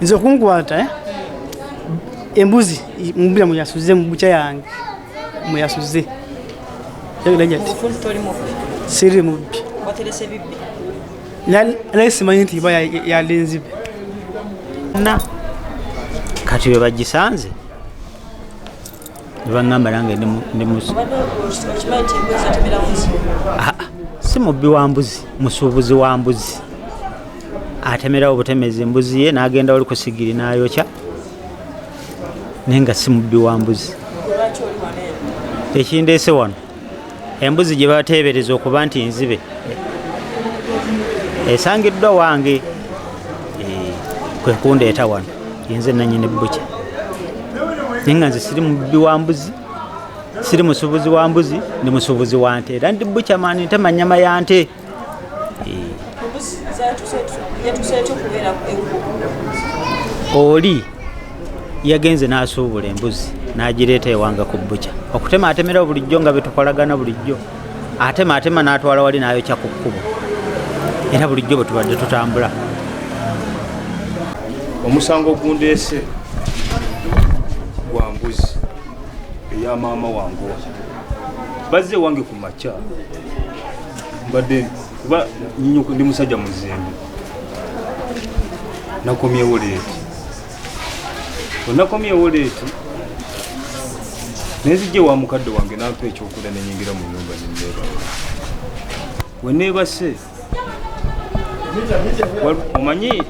nze kunkwata embuzi mubira muyasuze mu bucha yange muyasuze yagirajati siri mubbi waterese bibbi laisi manyi ba ya lenzibe na kati we bagisanze bangamba nange ndi musu si mubbi wa mbuzi musuubuzi wa mbuzi atemerawo butemezi mbuzi ye n'agenda wali kusigiri n'ayokya nenga si mubbi wa mbuzi tekindeese wano embuzi gye bateebereza okuba nti nzibe esangiddwa wange kwe kundeeta wano nze nanyini bbuca nenga nze siri mubbi wa mbuzi siri musuubuzi wa mbuzi ndi musuubuzi wa nte era ndi bbuca mani ntema nnyama ya nte oli yagenze n'asuubula embuzi n'agireeta ewange ku bbuca okutema atemera bulijjo nga betukolagana bulijjo atema n'atwala wali n'ayokya ku kkubo era bulijjo bwe tubadde tutambula. Omusango gundeese gwa mbuzi eya maama wange bazze wange ku makya mbadde kuba ndi musajja muzembe nakomyewo leeti onakomyewo leeti nezijje wa mukadde wange nampa ekyokulya nenyingira mu nyumba neneeba weneebase omanyi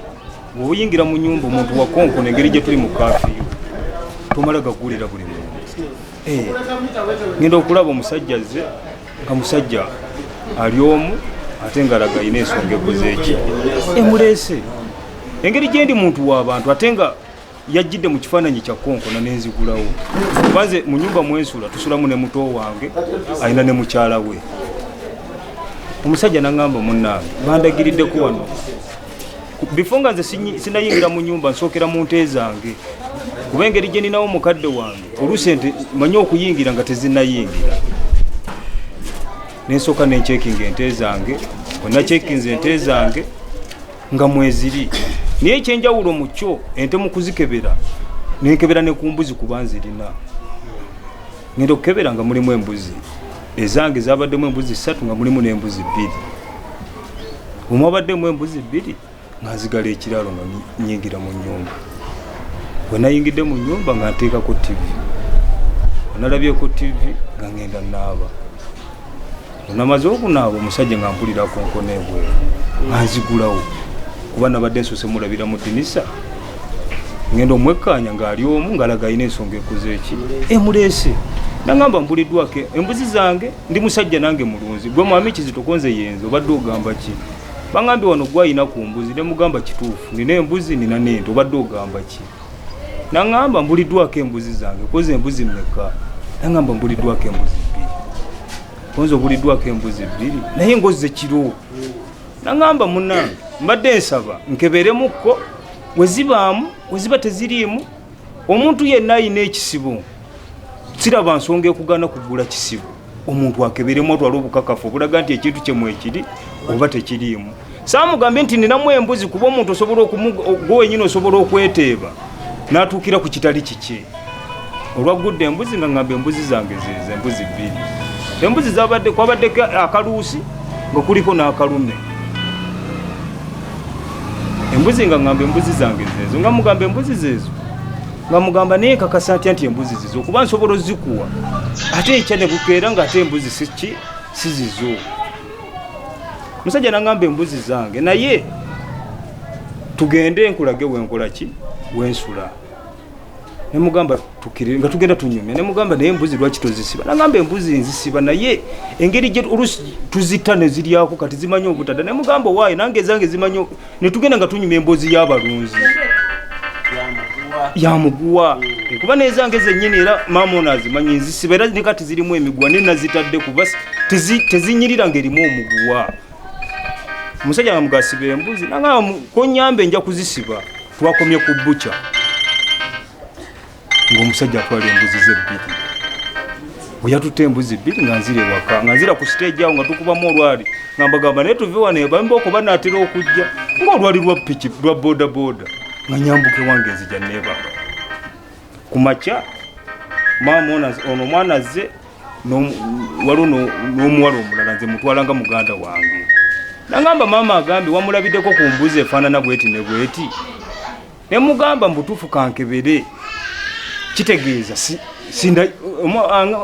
bw'oyingira mu nyumba omuntu wakonkona engeri gye tuli mu kafiyu tomala gagulira buli muntu ngenda okulaba omusajja azze nga musajja ali omu ate nga alaga ayina ensonga ekozeeki emuleese engeri gye ndi muntu w'abantu ate nga yajjidde mu kifaananyi kya konkona nenzigulawo banze mu nyumba mwensula tusulamu ne muto wange ayina ne mukyala we omusajja naŋŋamba munnange bandagiriddeku wano before nga nze sinayingira mu nyumba nsookera mu nte zange kuba engeri gye ninawo mukadde wange oluusi ente manyi okuyingira nga tezinayingira nensooka nencekinga ente zange onacekinze ente zange nga mweziri naye ekyenjawulo mu kyo ente mu kuzikebera nenkebera ne ku mbuzi kuba nzirina ngenda okukebera nga mulimu embuzi ezange zabaddemu embuzi 3 nga mulimu n'embuzi 2 omwabaddemu embuzi 2 nga nzigala ekiralo nga nyingira mu nyumba bwe nayingidde mu nyumba nga nteekako TV onalabyeko TV nga ngenda naaba onamaze okunaaba omusajja nga mpulira konkona ebweru nga nzigulawo kuba nabadde nsoose mulabira mu dinisa ngenda omwekkaanya ng'ali omu ng'alaga ayina ensonga ekozeeki emuleese naŋŋamba mbuliddwako embuzi zange ndi musajja nange mulunzi gwe mwami Kizitokonze yenze obadde ogamba ki baŋŋambye wano gwayina ku mbuzi ne mugamba kituufu nina embuzi nina n'ente obadde ogamba ki naŋŋamba mbuliddwako embuzi zange koze embuzi mmeka naŋŋamba mbuliddwako embuzi 2 konze obuliddwako embuzi 2 naye ngozze kiro naŋŋamba munnange mbadde nsaba nkeberemukko weziba teziriimu omuntu yenna ayina ekisibo siraba nsonga ekugana kugula kisibo omuntu akeberemu atwala obukakafu obulaga nti ekintu kyemu ekiri oba tekiriimu saamugambe nti ninamu embuzi kuba omuntu osobola gwe wenyini osobola okweteeba n'atuukira ku kitali kiki olwagudde embuzi nga ŋŋamba embuzi zange zeze embuzi 2 embuzi kwabaddeko akaluusi nga kuliko n'akalume embuzi nga ŋŋamba embuzi zange zezo nga mugamba embuzi zezo nga mugamba naye kakasa atya nti embuzi zizo kuba nsobola ozikuwa ate ekya ne bukeera nga ate embuzi si zizo musajja naŋŋamba embuzi zange naye tugende nkulage wenkola ki wensula ne mugamba tukire nga tugenda tunyumya ne mugamba naye embuzi lwaki tozisiba naŋŋamba embuzi nzisiba naye engeri gye oluusi tuzita ne ziryako kati zimanyi obutada ne mugamba waayo nange zange zimanyi ne tugenda nga tunyumya embuzi y'abalunzi yamuguwa kuba nezange zennyini era maama ono azimanyi nzisiba era ne kati zirimu emiguwa ne nazitadde kuba tezinyirira ng'erimu omuguwa omusajja nga mugasiba embuzi naŋŋamba konyambe nja kuzisiba twakomye ku bbuca ng'omusajja atwala embuzi ze 2 bwe yatutte embuzi 2 nga nzira ewaka nga nzira ku stage awo nga tukubamu olwali nga mbagamba naye tuve wano ebambi okuba naatera okujja ng'olwali lwa piki lwa bodaboda nga nyambuke wange nzija neba kumakya maama ono mwana azze waliwo n'omuwala omulala nze mutwalanga muganda wange nagamba maama agambe wamulabiddeko ku mbuzi efaanana bweti ne bweti ne mugamba mbutuufu kankebere kitegeeza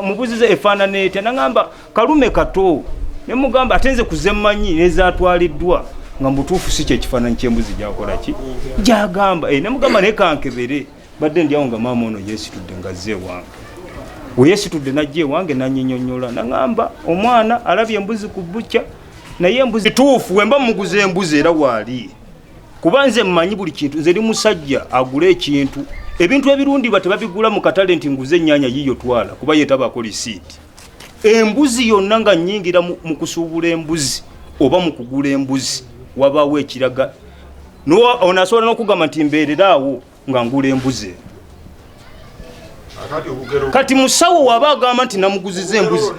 mubuzi ze efaanana etya nagamba kalume kato ne mugamba ate nze kuzemmanyi nezatwaliddwa nga mbutuufu si kyekifaananyi kyembuzi gyakolaki gyagamba ne mugamba naye kankebere badde ndyawo nga maama ono yeesitudde nga zze ewange weyeesitudde najja ewange nanyinyonnyola nagamba omwana alabye embuzi ku bukya naye embuzi tuufu wemba muguza embuzi era waali kuba nze mmanyi buli kintu nze ndi musajja agula ekintu ebintu ebirundibwa tebabigula mu katale nti nguze ennyaanya yiyo twala kuba yeetabako lisiiti embuzi yonna nga nnyingira mu kusuubula embuzi oba mu kugula embuzi wabaawo ekiraga ono asobola n'okugamba nti mbeereraawo nga ngula embuzi kati musawo waba agamba nti namuguziza embuzi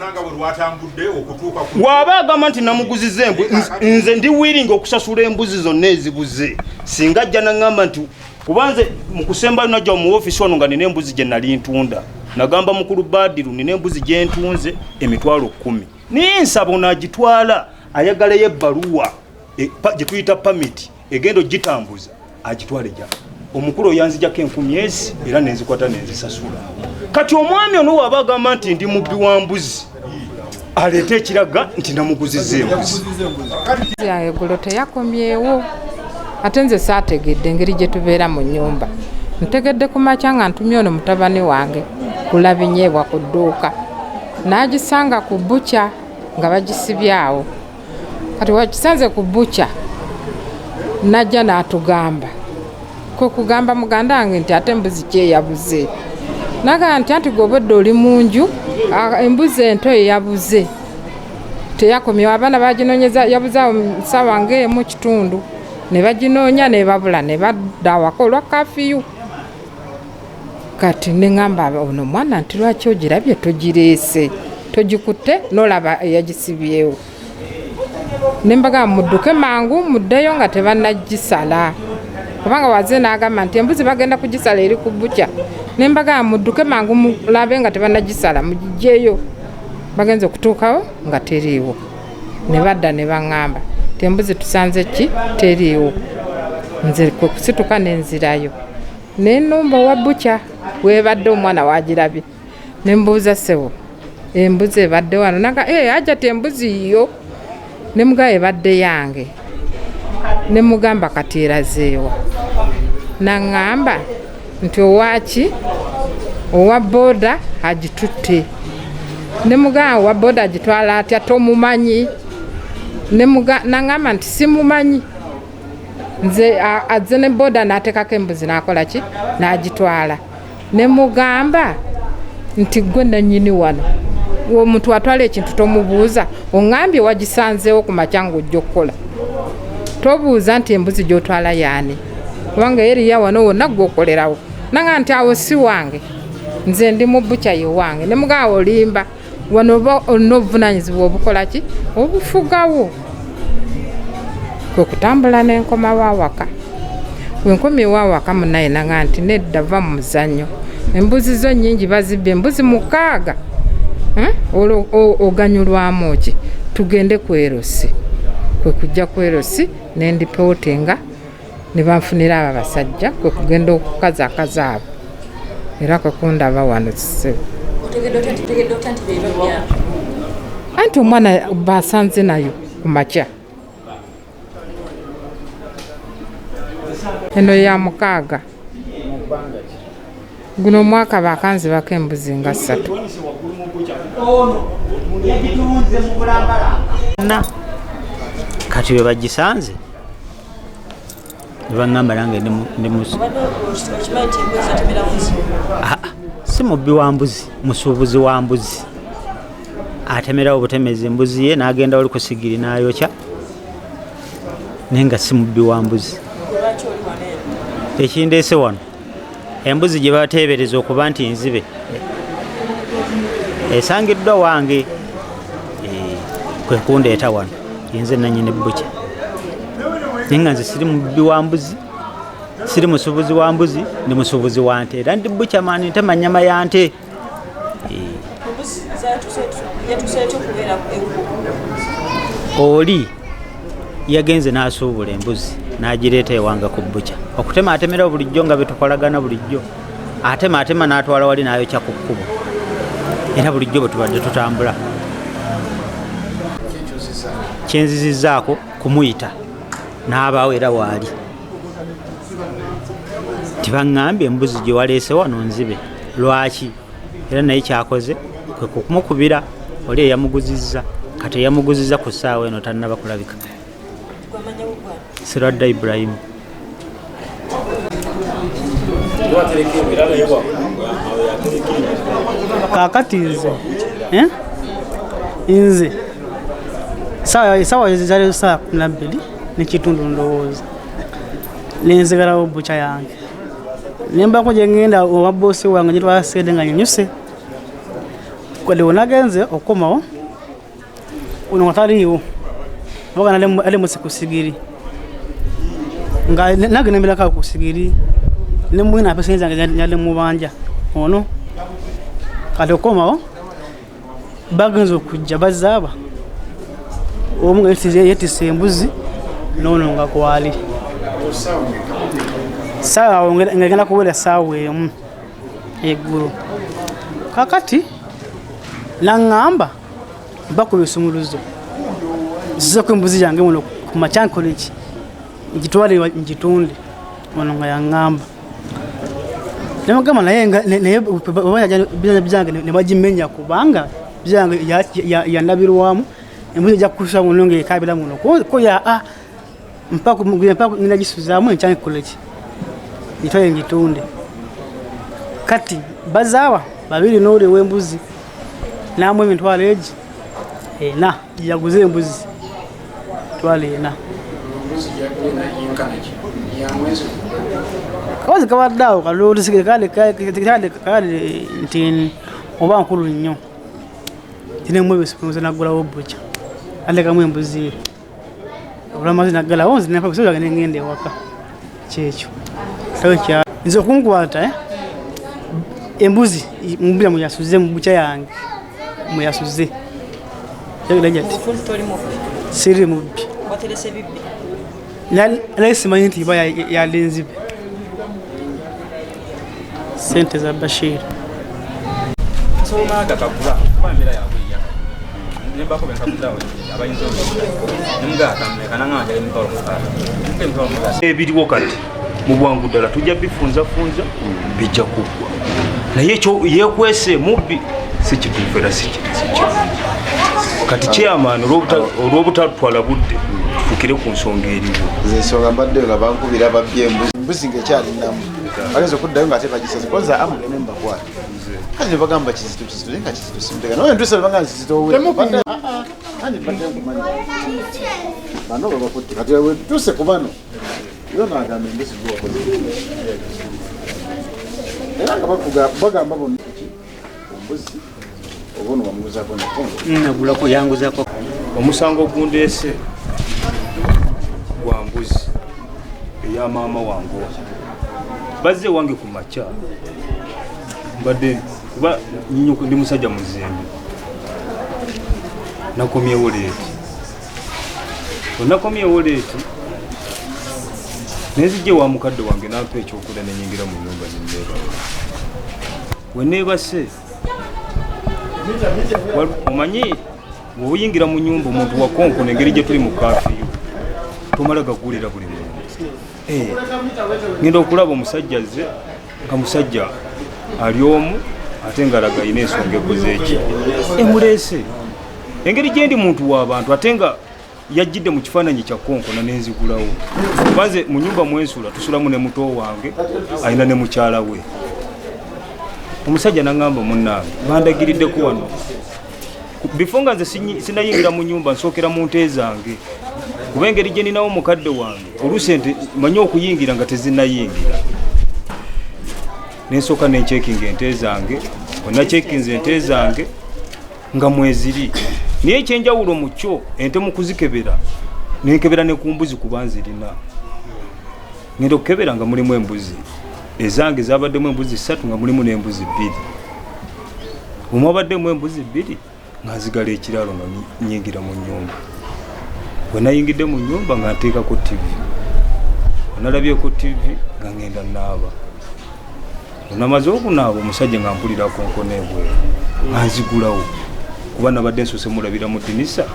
waba agamba nti namuguziza embuzi nze ndi wiringa okusasula embuzi zonna ezibuze singa ajja naŋŋamba nti kubanze mu kusembayo najja mu ofiisi wano nga nina embuzi gye nali ntunda nagamba mukulu Badiru nina embuzi gye ntunze emitwalo 10 naye nsaba onaagitwala ayagalayo ebbaluwa gye tuyita pamiti egenda ogitambuza agitwale gya omukulu oyanzijako 10,000 era nenzikwata nenzisasula kati omwami ono waba agamba nti ndi mubbi wa mbuzi aleeta ekiraga nti namuguziza embuzi yange gulo teyakomyewo ate nze saategedde engeri gye tubeera mu nnyumba ntegedde ku makya nga ntumye ono mutabani wange kula binyeebwa ku dduuka n'agisanga ku bukya nga bagisibyawo kati wakisanze ku bukya najja n'atugamba kwe kugamba muganda wange nti ate embuzi kyeyabuze naga nti anti gobodde oli mu nju embuzi ento eyabuze teyakomyewo abaana baginoonyeza yabuzaawo ssaawa ng'emu kitundu ne baginoonya ne babula ne badda awaka olwa kafiyu kati ne ŋŋamba ono mwana nti lwaki ogirabye togireese togikutte n'olaba eyagisibyewo ne mbaga mudduke mangu muddeyo nga tebannagisala kubanga waze n'agamba nti embuzi bagenda kugisala eri ku bukya ne mbaga mudduke mangu mulabe nga tebannagisala mugijjeeyo bagenze okutuukawo nga teriiwo ne badda ne baŋŋamba ti embuzi tusanze ki teriiwo nze kwe kusituka n'enzirayo n'ennumba owa bukya webadde omwana wagirabye ne mbuuza ssebo embuzi ebadde wano naga ajja ti embuzi yo ne mugaba ebadde yange ne mugamba kati erazeewa naŋŋamba nti owaki owa booda agitutte ne mugamba owa booda agitwala atya tomumanyi naŋŋamba nti simumanyi nze azze ne booda n'ateekako embuzi n'akola ki n'agitwala ne mugamba nti gwe nannyini wano omuntu atwala ekintu tomubuuza oŋŋambye wagisanzeewo ku makya ng'ojja okukola tobuuza nti embuzi gy'otwala yaani kubanga eriya wano wonna gw'okolerawo naŋŋamba nti awo si wange nze ndi mu bukya ye wange ne mugamba olimba wano oba olina obuvunaanyizibwa obukola ki obufugawo kwe kutambula n'enkomawo awaka wenkomyewo awaka munaye naŋŋamba nti nedda va mu muzannyo embuzi zo nnyingi bazibbye embuzi 6 oganyulwamu ki tugende ku erosi kwe kujja ku erosi nendipootinga ne banfunira abo abasajja kwe kugenda okukazaakaza abo era kwe kundaba wano ssebo anti omwana basanze nayo ku makya eno ya 6 guno omwaka bakanzibako embuzi nga 3 kati bwe bagisanze ne baŋŋamba nange si mubbi wa mbuzi musuubuzi wa mbuzi atemerawo obutemezi embuzi ye n'agenda oli ku sigiri n'ayokya naye nga si mubbi wa mbuzi ekindeese wano embuzi gye bateebereza okuba nti nzibe esangiddwa wange kwe kundeeta wano yenze nannyini bukya naye nga nze siri mubbi wa mbuzi siri musubuzi wa mbuzi ndi musubuzi wa nte era ndi buchamani ntema nyama ya nte. Oli yagenze n'asuubula embuzi n'agireeta ewanga ku bbuca okutema atemera bulijjo nga betukolagana bulijjo atema n'atwala wali n'ayokya ku kkubo era bulijjo bwe tubadde tutambula. Kyenzizizzaako kumuyita n'abaawo era waali tibaŋŋambye embuzi gye waleese wano nzibe lwaki era naye kyakoze kwe kumukubira oli eyamuguzizza kati eyamuguzizza ku ssaawa eno tannaba kulabika. Siradda Ibrahim. Kakati nze sawa zali saa 12 n'ekitundu ndowooza nenzigalawo bbuca yange nembako gye ngenda owa boosi wange gye twaseede nga nyunyuse kwadde wenagenze okukomawo ono nga taliiwo oba ali musi ku sigiri nga nange nembirako ku sigiri nemwina apeseni zange nyali mubanja ono kati okukomawo bagenze okujja bazaaba omu nga yetise embuzi nono nga kwali saawa ngagenda kuwera saawa emu eggulu kakati naŋŋamba bakuba esumuluzo zizeko embuzi yange muno ku makyankoleki ngitwale ngitunde ono nga yaŋŋamba nemugamba naye byange nebagimenya kubanga byange yanabirwamu embuzi ejja kukusa muno ngaekabira muno koya mpaka ngenda gisuzaamu enkyankoleki ngitwale ngitunde kati bazaaba babiri n'oli w'embuzi namu emitwalo egi ena yaguze embuzi twala ena kawazi kabaddeawo kalolisigere kale nti oba nkulu nnyo tinemu ebisipunze naggulawo bbuca alekamu embuzi ye olwamazi naggalawo nze napabusozaga nengenda ewaka kyekyo tawekya nze okunkwata embuzi mubira muyasuze mu bbuca yange muyasuze siri mubbi naye simanyi nti iba yali nzibe sente za Bashir ebiriwo kati mu bwangu ddala tujja bifunzafunza bijja kuggwa naye ekyo yeekwese mubbi si kituufu era si kati chairman olw'obutatwala budde tufukire ku nsonga eriwo ensonga mbadde nga bankubira babbye embuzi ng'ekyalinamu bagenza okuddayo ng'ate bagisaze koza amuleme mbakwata kati ne bagamba kizito naye nga kizito simutega naye ntuusa nebagamba kizitowe andi badde nkumanya bano babakutte kati wetuuse ku bano yo naagamba embuzi gwakoze era nga bagamba bonna ombuzi obono bamuguzako nagulako yanguzako omusango ogundeese gwa mbuzi eya maama wange bazze wange ku makya mbadde kuba ndi musajja muzembe nakomyewo leeti onakomyewo leeti nenzijje wa mukadde wange nampa ekyokulya nenyingira mu nyumba nenneeba weneebase omanyi bw'oyingira mu nyumba omuntu wakonkona engeri gye tuli mu kafiyu tomala gagulira buli muntu ngenda okulaba omusajja azze nga musajja ali omu ate nga laga ayina ensonga eguze eki emuleese engeri gye ndi muntu w'abantu ate nga yajjidde mu kifaananyi kya konkona nenzigulawo banze mu nyumba mwensula tusulamu ne muto wange ayina ne mukyala we omusajja naŋŋamba munnange bandagiriddeko wano bifo nga nze sinayingira mu nyumba nsookera mu nte zange kuba engeri gye ninawo mukadde wange oluusi ente manyi okuyingira nga tezinnayingira nensooka nencekinga ente zange onacekinze ente zange nga mweziri naye ekyenjawulo mu kyo ente mu kuzikebera nenkebera ne ku mbuzi kuba nzirina ngenda okukebera nga mulimu embuzi ezange zabaddemu embuzi 3 nga mulimu n'embuzi 2 omwabaddemu embuzi 2 nga nzigala ekiraalo nga nyingira mu nnyumba bwe nayingidde mu nnyumba nga nteekako TV nalabyeko TV nga ngenda naaba namaze okunaaba omusajja nga mpulira konkona ebweru nga nzigulawo kuba nabadde nsose mulabira mu dinisa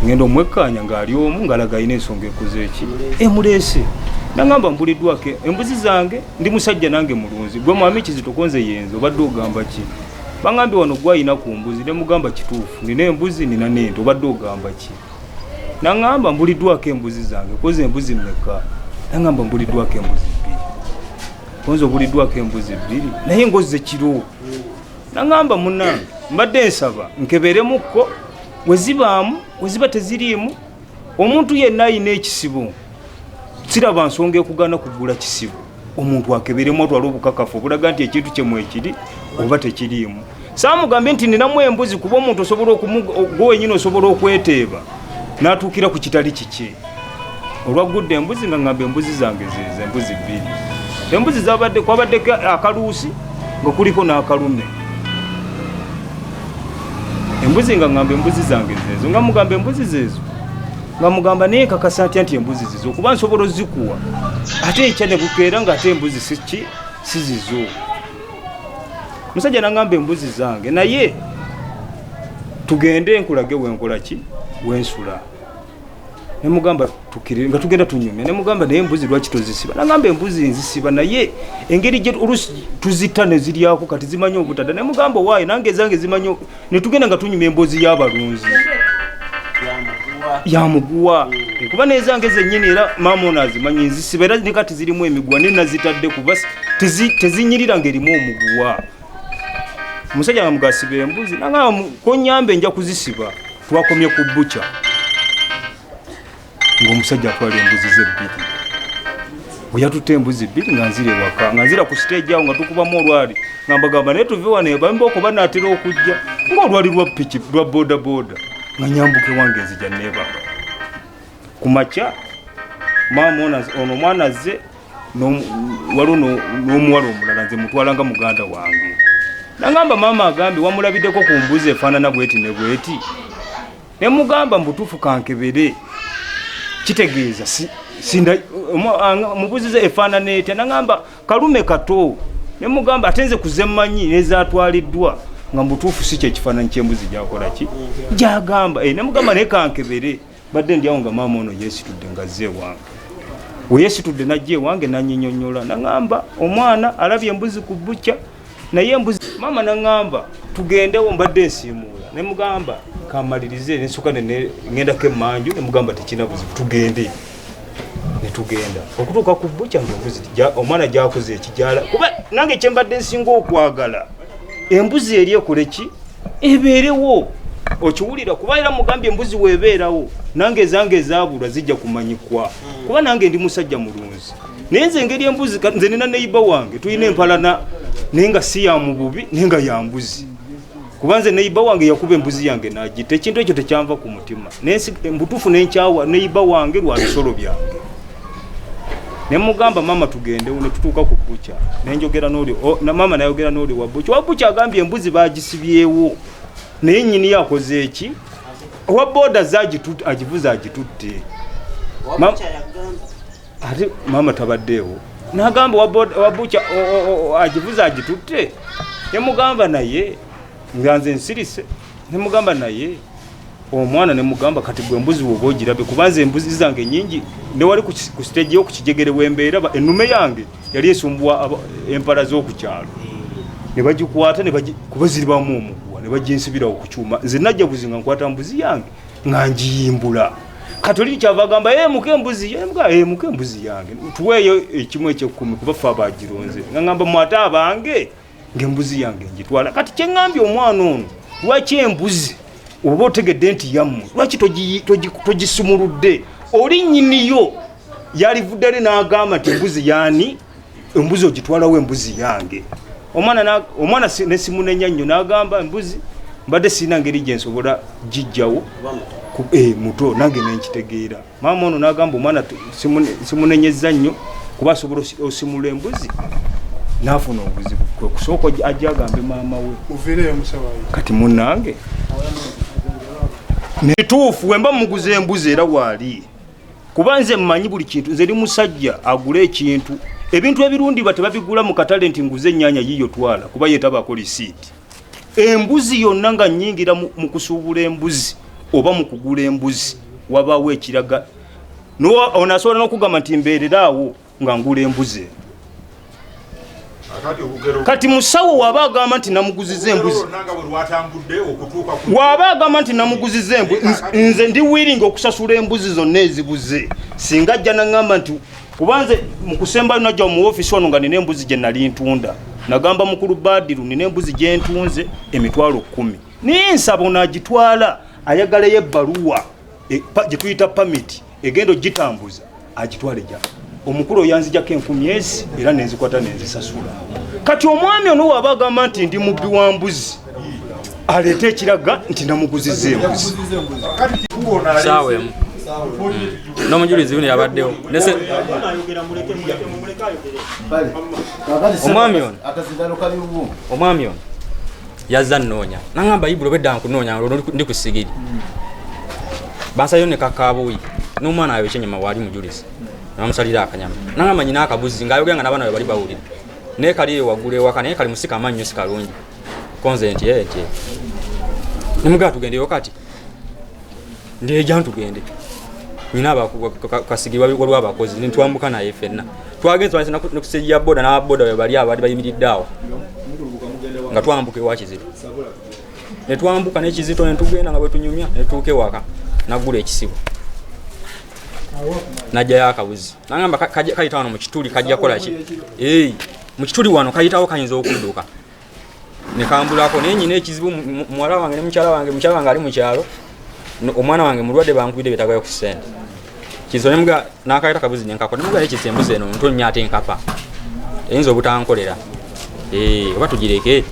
ngenda omwekkaanya ng'ali omu ng'alaga alina ensonga ekoze eki emuleese nangamba mbuliddwako embuzi zange ndi musajja nange mulunzi gwe mwami Kizitokonze yenze obadde ogamba ki bangambye wano gwayina ku mbuzi ne mugamba kituufu nina embuzi nina n'ente obadde ogamba ki nangamba mbuliddwako embuzi zange koze embuzi mmeka nangamba mbuliddwako embuzi 2 konzo buliddwako embuzi 2 naye ngoze kiro nangamba munange mbadde nsaba nkeberemukko weziba teziriimu omuntu yenna ayina ekisibo siraba nsonga ekugana kugula kisibo omuntu akeberemu atwala obukakafu obulaga nti ekintu kyemu ekiri oba tekiriimu saamugambe nti ninamu embuzi kuba omuntu osobola gwe wenyini osobola okweteeba n'atuukira ku kitali kiki olwagudde embuzi nga ngamba embuzi zange zeze embuzi 2 embuzi kwabaddeko akaluusi nga kuliko n'akalume embuzi nga ngamba embuzi zange zezo nga mugamba embuzi zezo nga mugamba naye kakasa atya nti embuzi zizo kuba nsobola ozikuwa ate ekya ne bukeera ng'ate embuzi si zizo musajja nangamba embuzi zange naye tugende nkulage wenkola ki wensula ne mugamba tukirire nga tugenda tunyumya ne mugamba naye embuzi lwaki tozisiba nangamba embuzi nzisiba naye engeri gye olusi tuzita ne ziryako kati zimanyi obutada ne mugamba waayi nange zange zimanyi ne tugenda nga tunyumya embuzi y'abalunzi yamuguwa kuba nezange zennyini era maama ono azimanyi nzisiba era ne kati zirimu emiguwa ne nazitadde kuba tezinyirira ng'erimu omuguwa omusajja nga mugasiba embuzi nangamba konyambe nja kuzisiba twakomye ku bbuca ng'omusajja atwala embuzi ze 2 bwe yatutte embuzi 2 nga nzira ewaka nga nzira ku siteegi awo nga tukubamu olwali nga mbagamba naye tuve wano ebambe okuba naatera okujja ng'olwali lwa piki lwa boodabooda nga nyambuke wange nzija neebaka ku makya maama ono mwana azze waliwo n'omuwala omulala nze mutwalanga muganda wange nangamba maama agambye wamulabiddeko ku mbuzi efaanana bweti ne bweti ne mugamba mbutuufu kankebere kitegeeza mubuzize efaanana etya nangamba kalume kato ne mugamba ate nze kuzemmanyi nezatwaliddwa nga mbutuufu si kyekifaananyi ky'embuzi gyakola ki gyagamba ne mugamba naye kankebere badde ndyawo nga maama ono yeesitudde nga zze ewange we yeesitudde najja ewange nanyinyonnyola nangamba omwana alabye embuzi ku bbuca naye embuzi maama nangamba tugendewo mbadde nsiimuula ne mugamba kamalirize nensuka ngendako emmanju ne mugamba tekina buzibu tugende ne tugenda okutuuka ku bbuca ngaembuzi omwana gyakoze ekijala kuba nange kyembadde nsinga okwagala embuzi eri ekole ki ebeerewo okiwulira kuba era mugambye embuzi weebeerawo nange ezange ezaabulwa zijja kumanyikwa kuba nange ndi musajja mulunzi naye nze engeri embuzi nze nina neyiba wange tulina empalana naye nga si ya mububi naye nga ya mbuzi kuba nze neyiba wange yakuba embuzi yange n'agita ekintu ekyo tekyanva ku mutima mbutuufu nenkyawa neyiba wange lwa bisolo byange ne mugamba maama tugendewo ne tutuuka ku bbuca nenjogera n'oli maama nayogera n'oli wa bbuca agambye embuzi bagisibyewo naye nnyini yakoze eki owa booda agivuza agitutte ate maama tabaddeewo nagamba wa bbuca agivuza agitutte ne mugamba naye nga nze nsirise ne mugamba naye omwana ne mugamba kati gwe embuzi woba ogirabe kubanza embuzi zange nyingi newali ku siteegi y'okukijegere wembeera ennume yange yali esumbuwa empala z'okukyalo ne bagikwata kuba ziribamu omuguwa ne baginsibirawo ku kyuma nze najja buzi nga nkwata mbuzi yange nga ngiyimbula kati oli kyava agamba muke embuzi yange tuweeyo ekimu ekyekumi kuba ffe abagironze nga ngamba mwate abange ng'embuzi yange ngitwala kati kyeŋŋambye omwana ono lwaki embuzi oba otegedde nti yammwe lwaki togisumuludde oli nnyiniyo yalivuddere n'agamba nti embuzi yaani embuzi ogitwalawo embuzi yange omwana nesimunenya nnyo n'agamba embuzi mbadde sirina ngeri gye nsobola gijjawo muto nange nenkitegeera maama ono n'agamba omwana simunenyeza nnyo kuba asobola osimula embuzi n'afuna obuzibu kwe kusooka ajja agambe maama we kati munnange nekituufu wemba muguza embuzi era waali kuba nze mmanyi buli kintu nze ndi musajja agula ekintu ebintu ebirundibwa tebabigula mu katale nti nguze ennyaanya yiyo twala kuba yetabako lisiiti embuzi yonna nga nnyingira mu kusuubula embuzi oba mu kugula embuzi wabaawo ekiraga ono asobola n'okugamba nti mbeereraawo nga ngula embuzi kati musawo waba agamba nti namuguziza embuzi waba agamba nti namuguziza embuzi nze ndi wiringa okusasula embuzi zonna ezibuze singa ajja naŋŋamba nti kubanze mu kusembayo najja mu ofiisi wano nga nina embuzi gye nali ntunda nagamba mukulu Badiru nina embuzi gye ntunze emitwalo 10 naye nsaba n'agitwala ayagalayo ebbaluwa gye tuyita pamiti egenda ogitambuza agitwale gya omukulu oyanzijako 10,000 era nenzikwata nenzisasula kati omwami ono waba agamba nti ndi mubbi wa mbuzi aleete ekiraga nti namuguziza embuzi saawe n'omujulizi uno yabaddewo omwami ono yazza nnoonya naŋŋamba Ibula obwedda nkunoonya ndi ku sigiri bansayo ne kakaabuuyi n'omwana ayo ekyenyama waali mujulizi namusalira akanyama naŋŋamba nyina akabuzi ng'ayogera nga n'abaana be bali bawulira naye kali eyo waggulu ewaka naye kali musika amannyo si kalungi konze nti ete nemugaa tugendeyo kati ndeja ntugende nyina kasigiri waliwo abakozi nitwambuka naye ffenna twagenze nekusejja boda n'ababoda we bali abali bayimiridde awo nga twambuka ewa Kizito netwambuka n'ekizito netugenda nga bwe tunyumya netuuka ewaka naggula ekisibo najjayo akabuzi naŋŋamba kayita wano mu kituli kajja kola ki mu kituli wano kayitawo kayinza okudduka nekambulako naye nyina ekizibu muwala wange ne mukyala wange ali mu kyalo omwana wange mulwadde bankubidde betagayo ku ssente kizo nemuga nakayita kabuzi nenkako nemuga ekisa embuzi eno ntonya ate nkapa eyinza obutankolera oba tugireke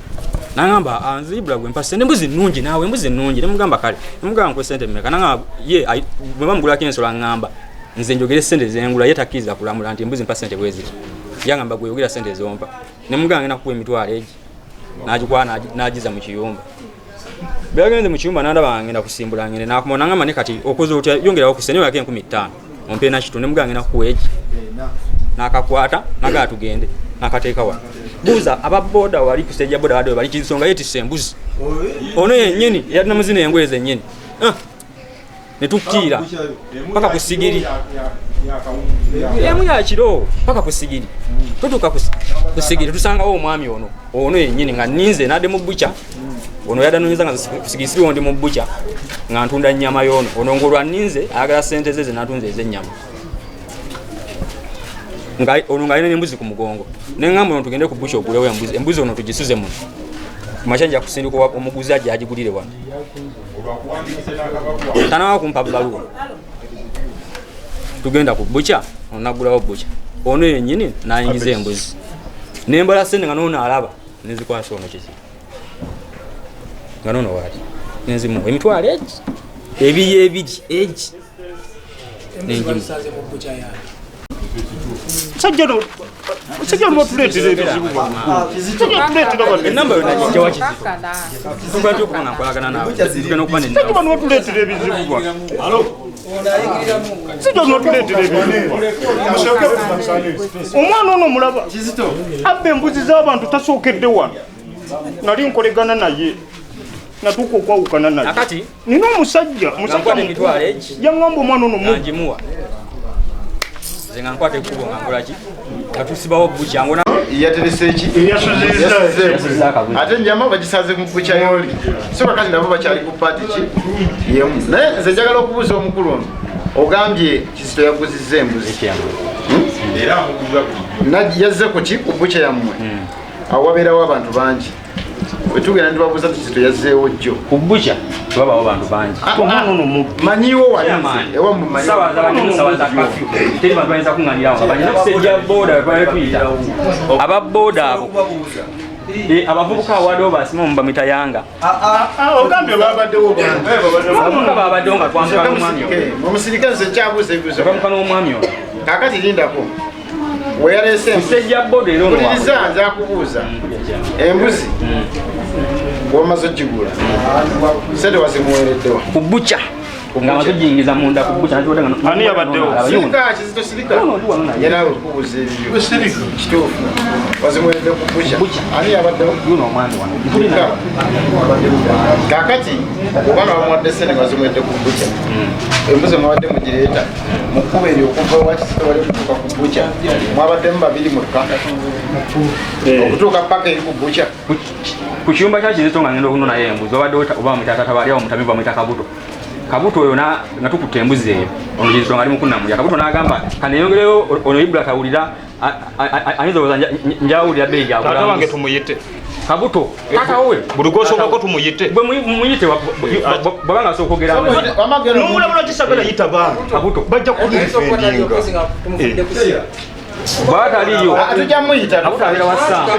naŋŋamba anze Ibula gwe mpa ssente embuzi nnungi naawe embuzi nnungi nemugamba kale nemugamba nkwe ssente mmeka naŋŋamba ye bwe bamugulako ensolo aŋŋamba nze njogere ssente zengula ye takkiriza kulamula nti embuzi mpa ssente bweziti yagamba gwe yogera ssente zompa nemugamba ngenda kukuwa emitwalo egi n'agikuwa n'agiza mu kiyumba byagenze mu kiyumba n'andaba ngenda kusimbula ngende nakumona naŋŋamba ne kati okoze otya yongerawo ku ssente yake 15 ompe nakito nemugamba ngenda kukuwa egi n'akakwata nagaa tugende n'akateeka wano buuza ababoda wali ku stage ya boda wadde bali kisonga yetisse embuzi ono yennyini yalina muzina engoye zennyini netukkira paka ku sigiri emu yakiro paka ku sigiri tutuuka ku sigiri tusangawo omwami ono yennyini nga nninze nadde mu bbuca ono yadanonyeza nga sigiri siriwo ndi mu bbuca nga ntunda nnyama y'ono ono ngolwa nninze ayagala ssente ze natunze ez'ennyama ono nga alina embuzi ku mugongo neŋŋamba ono tugende ku bbuca ogulewo embuzi ono tugisuze muno kumakyanja kusindika omuguzi ajja agigulire wano tanawa kumpa bbaluwa tugenda ku bbuca ono naggulawo bbuca ono yennyini nayingiza embuzi nembala ssente nga noono alaba nenzikwasa ono Kizito nga noono waali nenzimuwa emitwalo egi ebiyo ebiri egi nenjimu sajja lwatuleetera ebizibu enamba yonna gijja wa Kizito tukwatya okuba nga nkolagana nawe tugenda okuba sajja bano batuleetera ebizibu bwa sajja lwatuleetera ebizibu omwana ono mulaba abba embuzi z'abantu tasookedde wano nali nkolegana naye natuuka okwawukana naye nina omusajja yaŋŋamba omwana ono nangimuwa zenga nkwate kubo nga nkolaki nga tusibawo bbuca ngona yaterese ki ate ennyama bagisaze mu bbuca yoli so kakati nabo bakyali ku paati ki yemu naye nze njagala okubuuza omukulu ono ogambye Kizito yaguzizza embuzi yazze ku ki ku bbuca yammwe awo wabeerawo abantu bangi wetugenda ndibabuuza nti Kizito yazzeewo jjo ku bbuca tebabawo abantu bangi manyiwo ababoda abo abavubuka awaddewo basimamu bamwita Yanga. Ogambye babaddewo abavubuka babaddewo nga twambuka n'omwami oyo. omusirikale nze kyabuuza ebibuzo twambuka n'omwami oyo. kakati lindako weyaleese Musejja bodo era ono mpuliriza nze akubuuza embuzi bwomaze ogigula sente wazimuweereddewa ku bbuca nga amaze giyingiza munda ku bbuca ani yabaddewo sirika kizito sirika ye nawe okubuuza ebibyo kituufu wazimuweeredde ku bbuca ani yabaddewo yuno omwami wano sirika kakati obana bamuwadde sente nga zimuweeredde ku bbuca embuzi mwabadde mugireeta mukuba eri okuva wakizito wali okutuuka ku bbuca mwabaddemu babiri mukka okutuuka paka eri ku bbuca ku kiyumba kya Kizito nga ngenda okunona naye embuzi obadde oba bamwita tata bali awo mutamivu bamwita Kabuto. Kabuto oyo nga tukutte embuzi eyo ono Kizito nga ali mukunnamulya. Kabuto n'agamba kaneyongereyo ono Ibula tawulira anizowooza njawulira bbeeyi gyakula. Taata wange tumuyite. Kabuto taata wowe buli gwosookako tumuyite. Bwe muyite bw'abanga asooka okwogera n'omulabula kisagala yita banga Kabuto bajja kudifendinga bwataliyo tujja muyita Kabuto abeera wa Samuel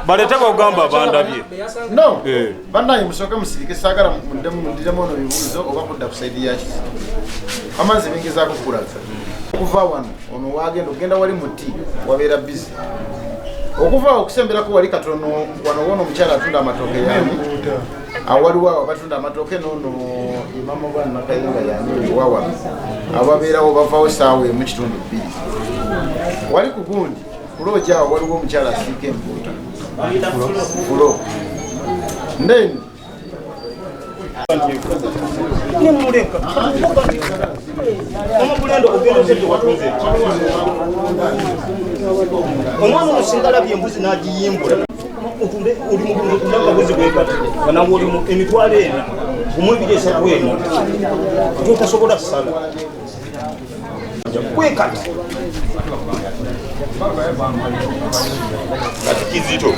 balete bagamba bandabye no bannaye musooke musirike saagala mundiremu ono bibuuzo oba kudda ku saidi yakisi amazzi bingezaako kukulaza okuva wano ono wagenda ogenda wali muti wabeera bizi okuva okusemberako wali katono wano wona omukyala atunda amatooke yani awaliwo awo abatunda amatooke noono imama bwana nakayirenga yani wawa ababeerawo bavaawo saawa emu kitundu bbiri wali ku gundi kulooja awo waliwo omukyala asiika empuuta fulo then nemuleka omugulendo ogenda ozedde watunze omwana omusingalabye embuzi n'agiyimbula otunde oli mugulendo tundakabuzi gwekati wanawo oli emitwalo ena gumu ebiri esatu eno totasobola ssala kwekati kati Kizito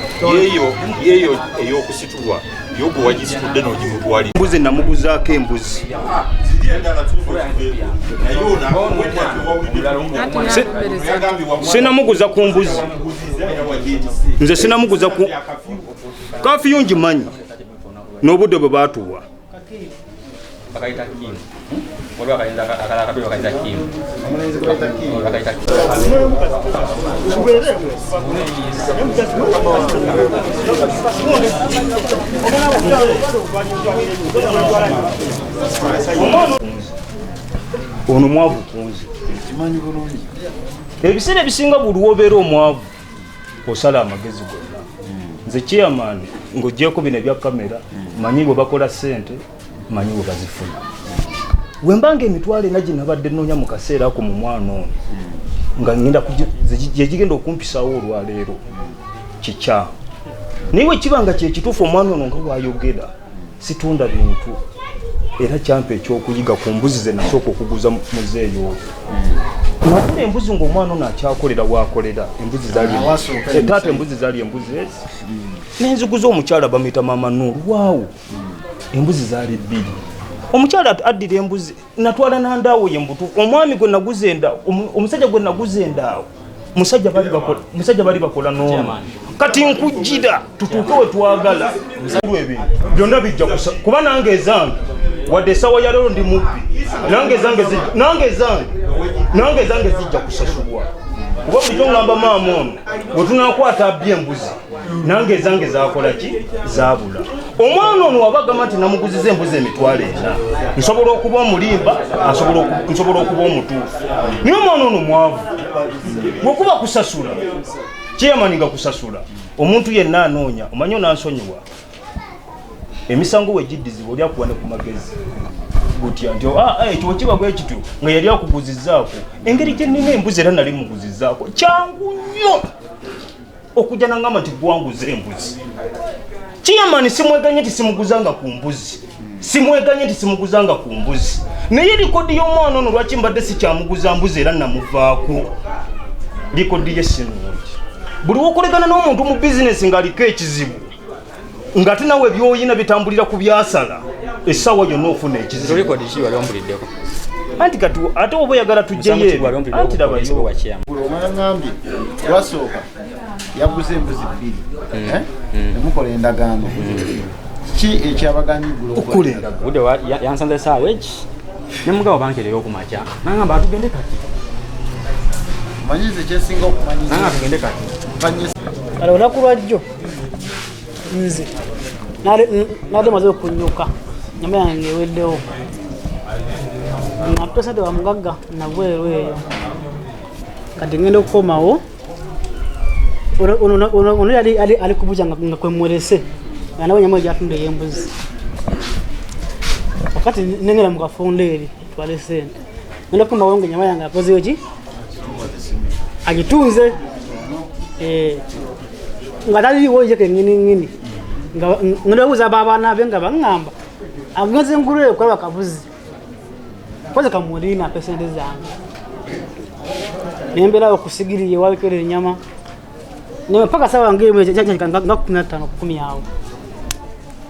yeeyo ey'okusitulwa yogo wagisitudde n'ogimutwalira embuzi namuguzaako embuzi sinamuguza ku mbuzi nze sinamuguza ku kafiyu ngimanyi n'obudde bwe baatuwa ono mwavu kunzi ebiseera ebisinga buli wobeera omwavu osala amagezi gonna nze chairman ng'oggyeko bino ebya kamera manyi bwe bakola ssente manyi bwe bazifuna wembanga emitwalo ena ginabadde nnoonya mu kaseera ako mu mwana ono nga ngenda yegigenda okumpisaawo olwaleero kikya naye wekibanga kyekituufu omwana ono nga bwayogera situndha bintu era kyampa ekyokuyiga ku mbuzi ze nasooka okuguza muzeeyo oyo nagula embuzi ng'omwana ono akyakolera waakolera embuzi taata embuzi zaali embuzi ezi nenziguza omukyala bamuyita maama Nuuru waawo embuzi zaali bbiri omukyala addira embuzi natwala nandaawo ye mbutuufu omwami gwe naguza enda omusajja gwe naguza endaawo musajja bali bakola n'ono kati nkujjira tutuuke we twagala ebintu byonna bijja kuba nange ezange wadde essaawa ya leero ndi mubbi nange zange zijja kusasulwa kuba bulijjo ngamba maama ono bwe tunakwata abbi embuzi nange ezange zakola ki zaabula omwana ono wabagamba nti namuguziza embuzi emitwalo ena nsobola okuba omulimba nsobola okuba omutuufu naye omwana ono mwavu bwekuba kusasula chairman nga kusasula omuntu yenna anoonya omanyi onansonyiwa emisango wegiddizibwa oli akuwane ku magezi gutya nti ekyo kiba bwe kityo nga yali akuguzizaako engeri gyenina embuzi era nali muguzizaako kyangu nnyo okujja nangamba nti gwanguza embuzi chairman simweganye nti simuguzanga ku mbuzi naye likodi y'omwana ono lwaki mbadde sikyamuguza mbuzi era namuvaako likodi ye sinungi buli wokolegana n'omuntu mu bizinesi ng'aliko ekizibu ng'ate nawe ebyoyina bitambulira ku byasala essaawa yonna ofuna ekizibu anti kati ate oba oyagala tujjeyo anti labayo omwana ngambye lwasooka yaguze embuzi 2 emukola endagaano ki ekyabaganyigula okulinda budde yansanze saawa eki nemugabo bankereyo okumakya nangamba atugende kati manyize kyesinga okumanyiza nanga tugende kati kale olunaku lwajjo nze nali maze okunyuka nyama yange eweddewo nga tusente wa mugagga nabweru eyo kati ngenda okukomawo ono yali ali kubuja nga kwemwelese nga nawe nyama gyatunda ey'embuzi wakati nengera mu kafundo eri twale sente ngenda okukomawo nga nyama yange akozeyo ki agitunze nga taliwo ye keŋŋiniŋŋini ngenda okubuuza babaana be nga baŋŋamba agenze engulu kwaba kabuzi koze kamulina pesente zange nembeera okusigiriye wabikerera enyama neme paka sawa ngemu nga 15 10 awo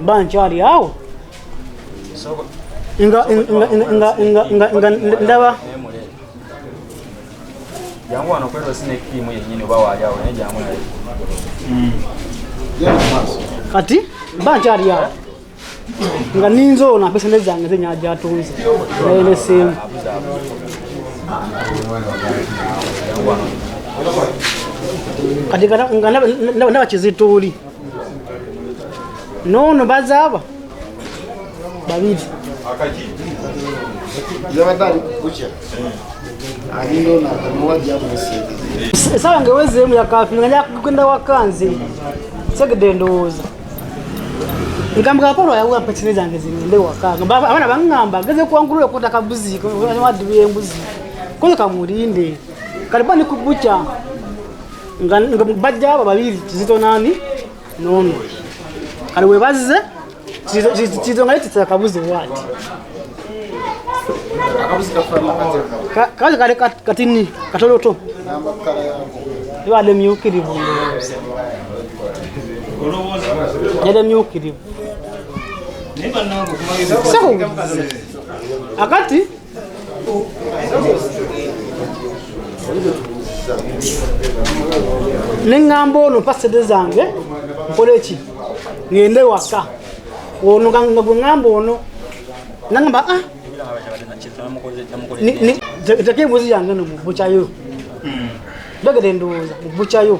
mba nkyali awo nga ndaba jangu wano kwetwa sinekimu yennyini oba waaliawo naye jangu naye kati mba nkyali awo nga ninzoona pesente zange zenyala gyatunze nayeneseemu kati nga ndaba kizituuli noono bazaaba 2 esawa nga ewezeemu yakafi nga nyakugenda wakanze segedde ndowooza ngamugakolo yawa pesente zange zingende waka abaana baŋŋamba geze kwangulu okuta kabuzi waddibu y'embuzi koze kamulinde kaliba ni kubuca nga bajja aba 2 Kizito nani noono kale webazze Kizito nga lititira kabuzi wati kale katini katoloto ibadde myukirivu yadde myukirivu akati neŋŋamba ono pasede zange nkola eki ngende waka ono nga gwe ŋŋamba ono naŋŋamba teka embuzi yange no mubucayo dogere ndowooza mubucayo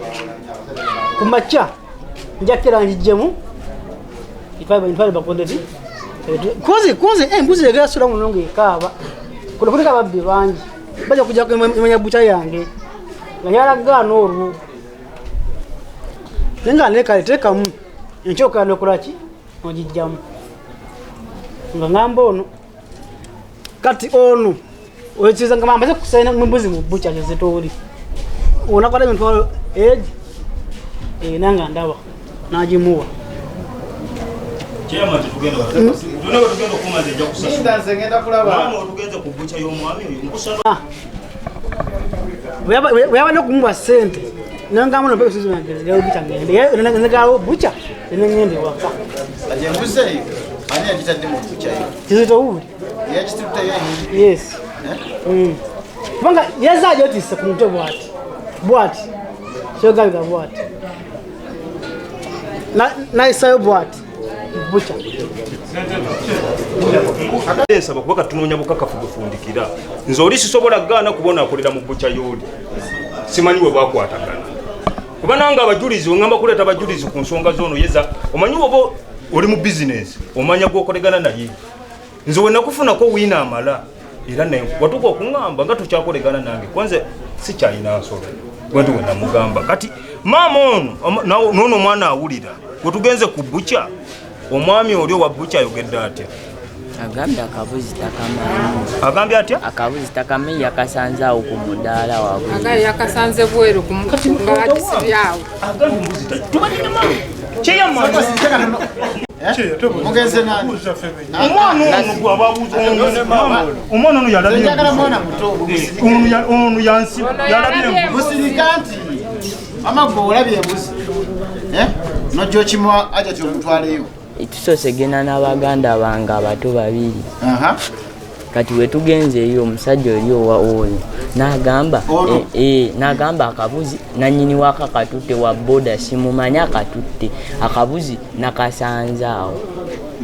kumakya njakira njijjemu itwale bakoleti koze embuzi egerasula muno ngaekaaba kuliko ababbi bangi bajja kujja kumanya buca yange nga nyalagaana olwo naye nga nekaleteekamu enkyokera nokolaki ogijjamu nga ŋŋamba ono kati ono okiza nga mambaze kusaina mumbuzi mu buca Kizitooli onakola emitwalo egi nanga ndaba nagimuwa weyabadde okumuwa sente nangamba nogao buca enengende waka Kizito wuli yes kubanga yazaja otise ku mutwe bwati kyogabiga bwati naisayo bwati buca ensaba kuba katunoonya bukakafu bufundikira nze oli sisobola gaana kubona akolera mu buca y'oli simanyi we bwakwatagana kuba nange abajulizi weŋŋamba kuleeta abajulizi ku nsonga zoono yeza omanyi woba oli mu bizinesi omanya gwokolegana naye nze we nakufunako wiina amala era watuka okuŋŋamba nga tukyakolegana nange kwanze sikyalina nsolo bwentu we namugamba kati maama ono noono omwana awulira wetugenze ku buca omwami oli owa buca ayogedde atya agambye akabuzi takamanyi agambye atya akabuzi takamanyi yakasanze awo ku mudaala waabwe agambye yakasanze bweru nga agisibyawo agambye mbuzi tubalina maama kyeyamanya mugenze nani omwana ono gwababuuza omwana ono yalabye ono yalabye musirika nti amagwe olabye embuzi nojja okimuwa ajja omutwaleyo tusoose genda n'abaganda bange abato 2 kati wetugenzeeyo omusajja oli oyo n'agamba akabuzi nannyini waka katutte wa boda simumanyi akatutte akabuzi nakasanzaawo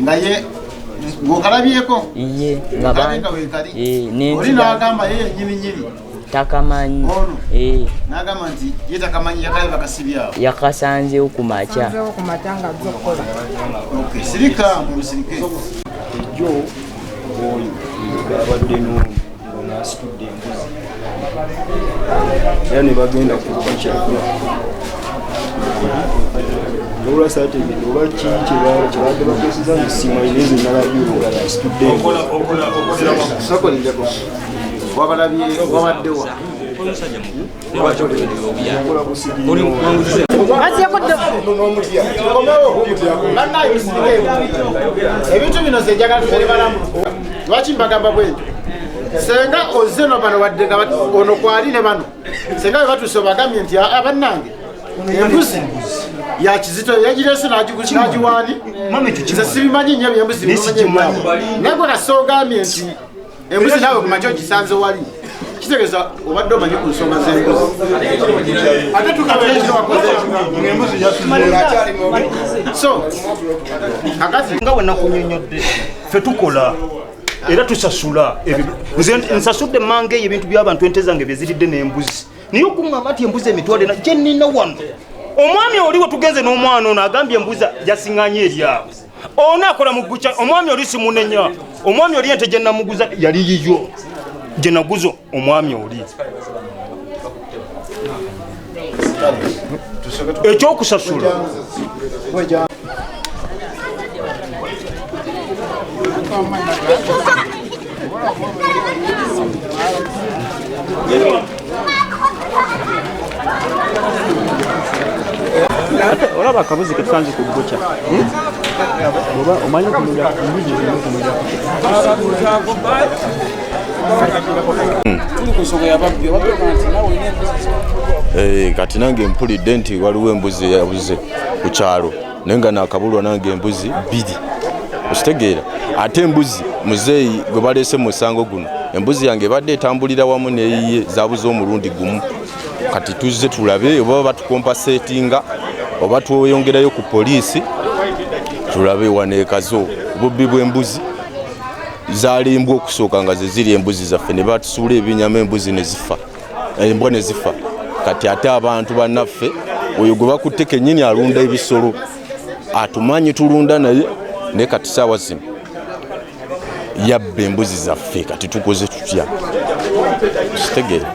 ngaye ng'okalabyeko iye oli n'agamba ye nyininyini takamanyi n'agamba nti ye takamanyi yakale bakasibyawo yakasanzeewo ku makya sirika mulusirike jo oyo abadde n'asitudde embuzi era ne bagenda kubakyakula olwa saategedde oba ki kyebadde bakozesa nesimanyi neze nalabyo asitudde sakolindeko wabalabye wabaddewa ebintu bino zenjagala tuterebalamu lwaki mbagamba bwentyo senga ozeno bano wadde nga ono kwali ne bano senga bwe batuuse obagambye nti abannange embuzi ya kizito yagireese nagiwaani nze sibimanyi nnyo byembuzi bimanyi naye gwe kase ogambye nti embuzi naawe kumakyo gisanze wali kitegeeza obadde omanyi ku nsonga z'embuzi ate so kakati nga wenakunyonyodde ffe tukola era tusasula nze nsasudde mange eyo ebintu by'abantu ente zange byeziridde n'embuzi naye okuŋŋamba nti embuzi emitwale gye nnina wano omwami oliwo tugenze n'omwana ono agambye embuzi gyasiŋŋanye eryawo ono akola mu buca omwami oli simunenya omwami oli ente gye namuguza yali yiyo gye naguza omwami oli ekyokusasula olaba akabuzi ketusanze ku buca oba omanyi kumulya kati nange mpulidde nti waliwo embuzi yabuze ku kyalo naye nga nakabulwa nange embuzi 2 okitegeera ate embuzi muzeeyi gwe baleese mu musango guno embuzi yange ebadde etambulira wamu neyiye zabuze omulundi gumu kati tuzze tulabe oba batukompasetinga oba tweyongerayo ku poliisi tulabe waneekazo obubbi bw'embuzi zalimbwa okusooka nga ze ziri embuzi zaffe ne batusuula ebinyama embuzi ne zifa embwa ne zifa kati ate abantu bannaffe oyo gwe bakutte kennyini alunda ebisolo atumanyi tulunda naye kati saawa zino yabba embuzi zaffe kati tukoze tutya kitegeera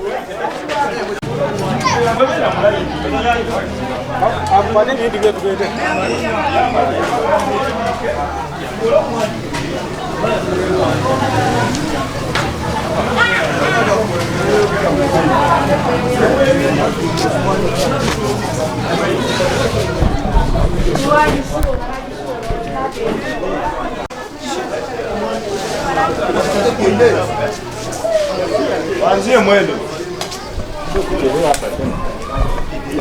wanzie mwendo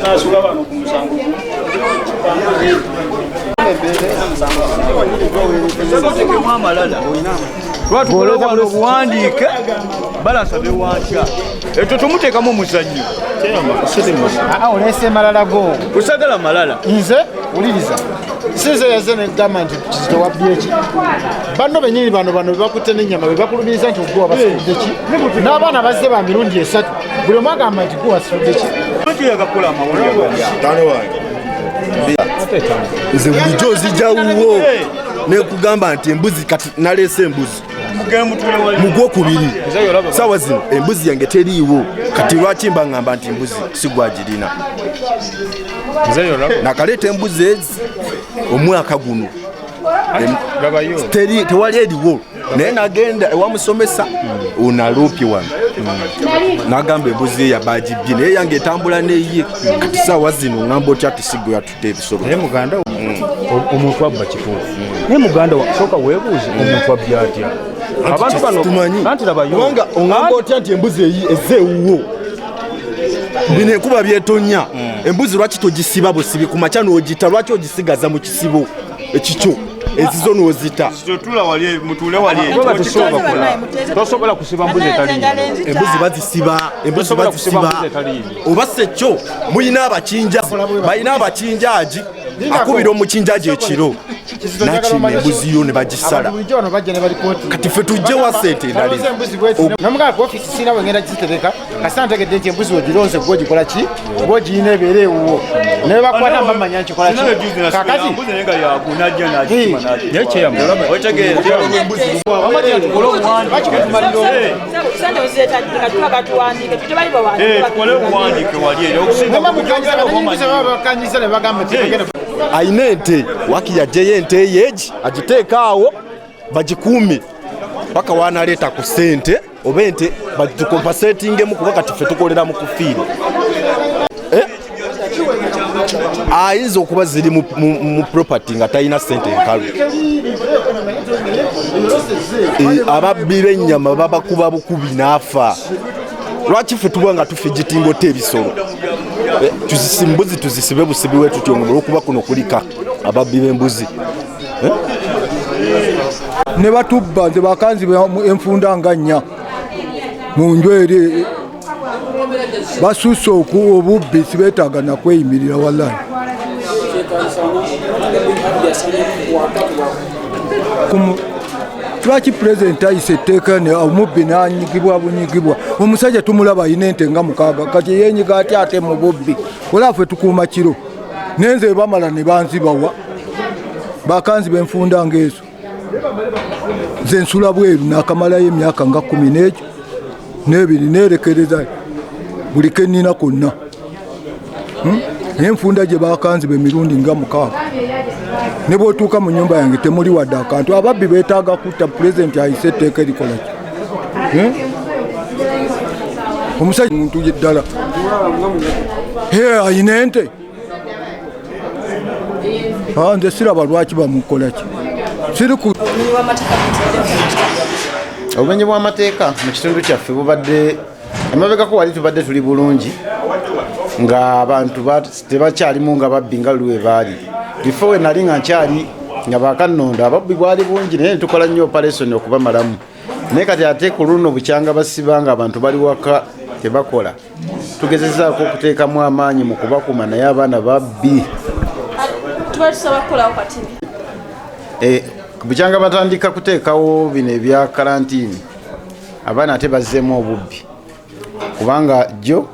nasula bano ku musango lwatukola wano obuwandiike balasabye wankya ekyo tumuteekamu omuzannyo olese malala go kusagala malala nze wuliriza sinze yaze negamba nti kizito wabyeki banno benyini bano bebakutte n'ennyama bebakulumiriza nti ogwe wabasitudde ki n'abaana bazze ba mirundi 3 buli omu agamba nti gwe wasitudde ki yagakola amawulire nze bulijjo ozijjawuwo nekugamba nti embuzi kati naleese embuzi mugwokubiri saawa zino embuzi yange teriiwo kati lwaki mba ngamba nti embuzi sigwagirina nakaleeta embuzi ezi omwaka guno tewali eriwo naye nagenda ewamusomesa onaloopye wano nagamba embuzi eyo yabagibye naye yange etambula neyiye kati saawa zino ngamba otya tisigwe yatutte ebisolo naye muganda omuntu abba kituufu naye muganda sooka weebuuze omuntu abya atya abantu bano tumanyi kubanga ongamba otya nti embuzi eyi ezeewuwo bino enkuba byetonya embuzi lwaki togisiba busibi ku makya n'ogita lwaki ogisigaza mu kisibo ekikyo ezizo n'ozita tosobola kusiba mbuzi etali embuzi bazisiba oba sekyo muyina abakinjaaji akubira omukinjaaji ekiro nakima embuzi yo ne bagisala kati ffe tujjewa sente endala kasantegedde nti embuzi wegironze gwogikola ki gwogiyina ebeera ewuwo naye bakwata mbamanya nkikola ki kakati ayina ente waki yajjeyo ente yeegi agiteeka awo bagikuume paka wanaleeta ku ssente oba ente bagikompasetingemu kuba kati ffe tukolera mu kufiira ayinza okuba ziri mu property nga talina ssente enkalu ababbi b'ennyama babakuba bukubi n'afa lwaki ffe tuba nga tufigitingota ebisolo mbuzi tuzisibe busibi we tutyo olwokuba kuno kulika ababbi b'embuzi ne batubba nze bakanziba enfunda nga nnya mu nju eri basusse obubbi sibeetaaga nakweyimirira wallahi lwaki pulezidenti ayisa etteeka omubbi n'anyigibwa bunyigibwa omusajja tumulaba ayina ente nga mukaaga kati yenyiga ati ate mu bubbi olaba ffe tukuuma kiro nenze bamala ne banzibawa bakanziba enfunda ng'ezo nze nsula bweru nakamalayo emyaka nga 10 n'ebiri neerekereza buli kenina konna enfunda gye bakanziba emirundi nga 6 ne bw'otuuka mu nnyumba yange temuli wadde akantu ababbi beetaaga kutta pulezidenti ayise etteeka erikola ki omusajja muntu yeddala ayina ente nze siraba lwaki bamukola ki obumenyi bw'amateeka mu kitundu kyaffe bubadde emabegako wali tubadde tuli bulungi nga abantu tebakyalimu nga babbi nga luwe baali bifo we nali nga nkyali nga bakannondo ababbi bwali bungi naye tukola nnyo operation okubamalamu naye kati ate ku luno bukyanga basiba nga abantu bali waka tebakola tugezezaako okuteekamu amaanyi mu kubakuuma naye abaana babbi bukyanga batandika kuteekawo bino ebya karantini abaana ate bazzeemu obubbi kubanga jjo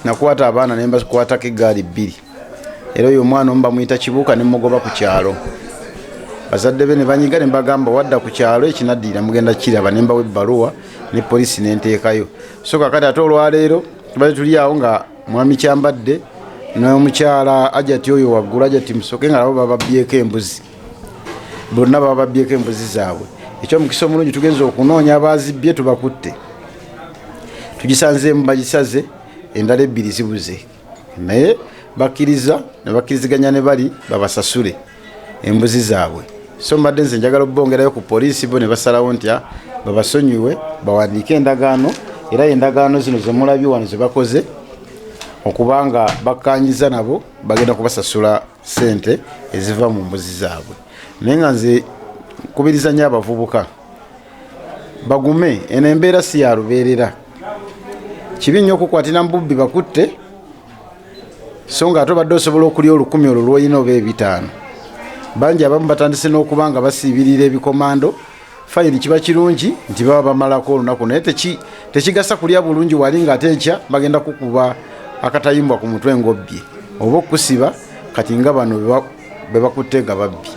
nakwata abaana ne mbakwatako eggaali 2 era oyo omwana omu bamuyita Kibuuka ne mugoba ku kyalo bazadde be ne banyiga ne mbagamba wadda ku kyalo ekinaddiira mugenda kiraba ne mbawa ebbaluwa ne poliisi n'enteekayo so kakati ate olwaleero tubadde tuli awo nga mwami Kyambadde n'omukyala Ajati oyo waggulu Ajati Musoke nga nabo bababbyeko embuzi bonna bababbyeko embuzi zaabwe ekyomukisa omulungi tugenza okunoonya abazibbye tubakutte tugisanzeemu bagisaze endala 2 zibuze naye bakkiriza ne bakkiriziganya ne bali babasasule embuzi zaabwe so mbadde nze njagala obbongerayo ku poliisi bo ne basalawo nti babasonyiwe bawandiike endagaano era endagaano zino zemulabye wano ze bakoze okubanga bakkanyiza nabo bagenda kubasasula ssente eziva mu mbuzi zaabwe naye nga nze nkubiriza nnyo abavubuka bagume eno embeera si ya lubeerera kibi nnyo okukwatira mbubbi bakutte so nga ate obadde osobola okulya 10 olwo lwoyina oba 5 bangi abamu batandise n'okuba nga basiibirira ebikomando fayiri kiba kirungi nti baba bamalako olunaku naye tekigasa kulya bulungi wali nga ate enkya bagenda kukuba akatayimbwa ku mutwe ng'obbye oba okusiba kati nga bano be bakutte nga babbi